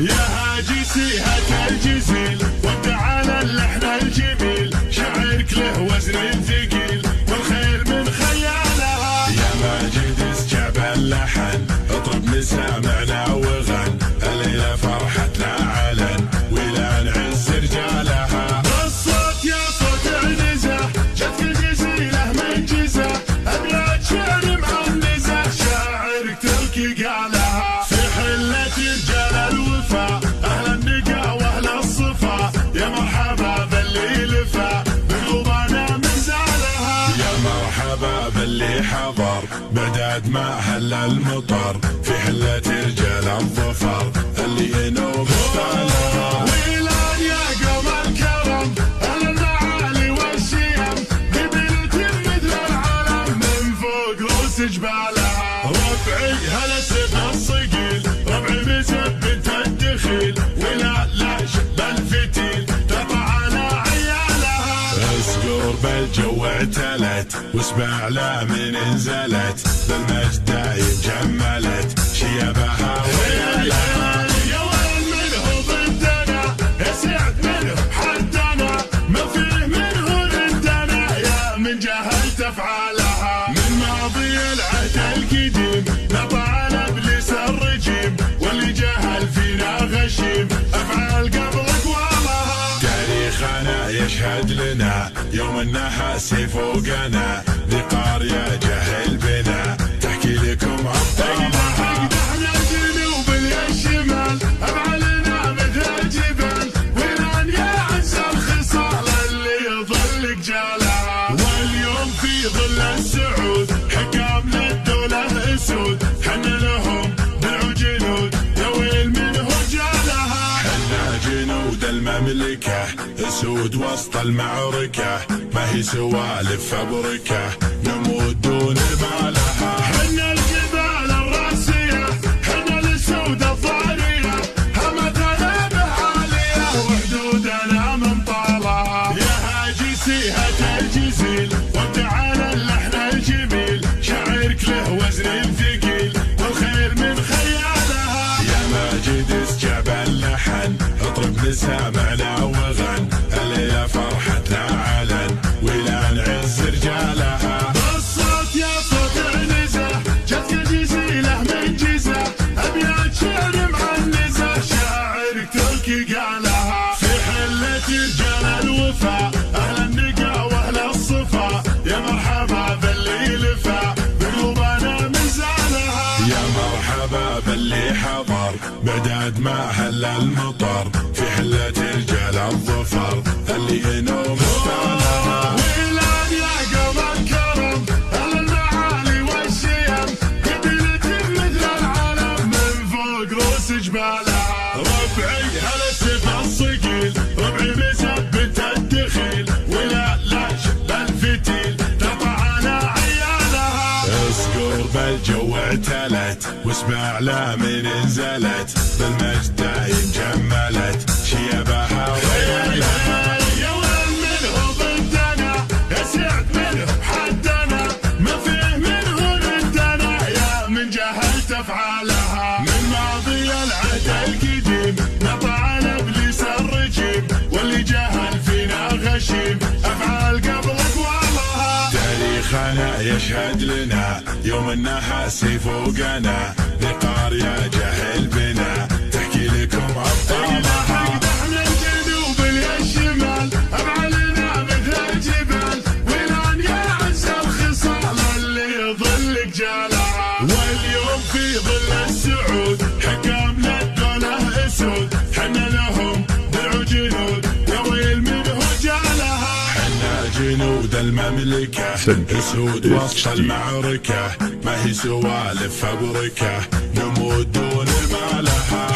يا هاجسيها الجزيل وابدع على اللحن الجميل، شعرك له وزن ثقيل والخير من خيالها. يا ماجد اسجع باللحن اطرب مسامعنا وغن، الليلة فرحتنا علن ولا نعز رجالها. الصوت يا صوت عنزة جتك الجزيلة من جزة، أبيات شعر معنزة شاعرك تلقي قالها. في حلة رجال الوفا أهل النقا وأهل الصفا، يا مرحبا باللي لفا بقلوبنا من زالها. يا مرحبا باللي حضر بعداد ما هل المطر، في حلة رجال الظفر اللي ينوب استالها. ويلان يا قوم الكرم أهل المعالي والشيم، قبيلة مثل العالم من فوق رؤوس جبالها. ربعي هلا سب الصقيل ربعي بسب الدخيل، ولا لا شب الفتيل تطع على عيالها. اسقر بالجو اعتلت واسمع لا من انزلت، بالمجد دايم جملت شيبها ويالها. يا وين منه ضدنا يا سعد منه حدنا، ما فيه منه ردنا يا من جهلت افعالها. من ماضي العهد القديم نطع ابليس الرجيم، واللي جهل فينا غشيم افعال قبل اقوالها. تاريخنا يشهد لنا يوم النحاس فوقنا، ذي قارية جهل بنا تحكي لكم ابطالها. احنا الجنوب الشمال افعالنا مثل الجبال، ويران يا عز الخصال اللي يظل جالها. واليوم في ظل السعود حكام للدولة اسود، حنا لهم درع جنود يا ويل من هجالها. حنا جنود المملكة اسود وسط المعركة، ما هي سوالف فبركة نموت دون مالها. حنا الجبال الراسية حنا الاسود الضارية، همتنا بعالية وحدودنا من طالها. يا هاجسيها الجزيل وابدع على اللحن الجميل، شعرك له وزن ثقيل والخير من خيالها. يا ماجد اسجع باللحن اطرب مسامعنا وغن، الليلة فرحتنا علن ولا نعز رجالها. الصوت يا صوت عنزة جتك الجزيلة من جزة، أبيات شعر معنزة شاعرك تلقي قالها. في حلة رجال الوفا أهل النقا وأهل الصفا، يا مرحبا باللي لفا بقلوبنا من زالها. يا مرحبا باللي حضر بعداد ما هل المطر، في حلة رجال الظفر اللي ينوم استالها. ويلان يا قوم الكرم أهل المعالي والشيم، قبيلة مثل العالم من فوق رؤوس جبالها. ربعي هلا سب الصقيل ربعي بسب الدخيل، ولا لا شب الفتيل تطع على عيالها. اسقر بالجو اعتلت واسمع لا من انزلت، بالمجد دايم جملت شيبها ويالها. يا وين منه ضدنا يا سعد منه حدنا، ما فيه منه ردنا يا من جهلت افعالها. من ماضي العهد القديم نطع ابليس الرجيم، واللي جهل فينا غشيم افعال قبل اقوالها. تاريخنا يشهد لنا يوم النحاس فوقنا، ذي قارية جهل بنا تحكي لكم ابطالها. احنا الجنوب الشمال افعالنا مثل الجبال، ويران يا عز الخصال اللي يظل جالها. واليوم في ظل السعود حكام للدولة اسود، حنا لهم درع جنود يا ويل من هجالها. حنا جنود المملكة اسود وسط المعركة، ما هي سوالف فبركة نموت دون مالها.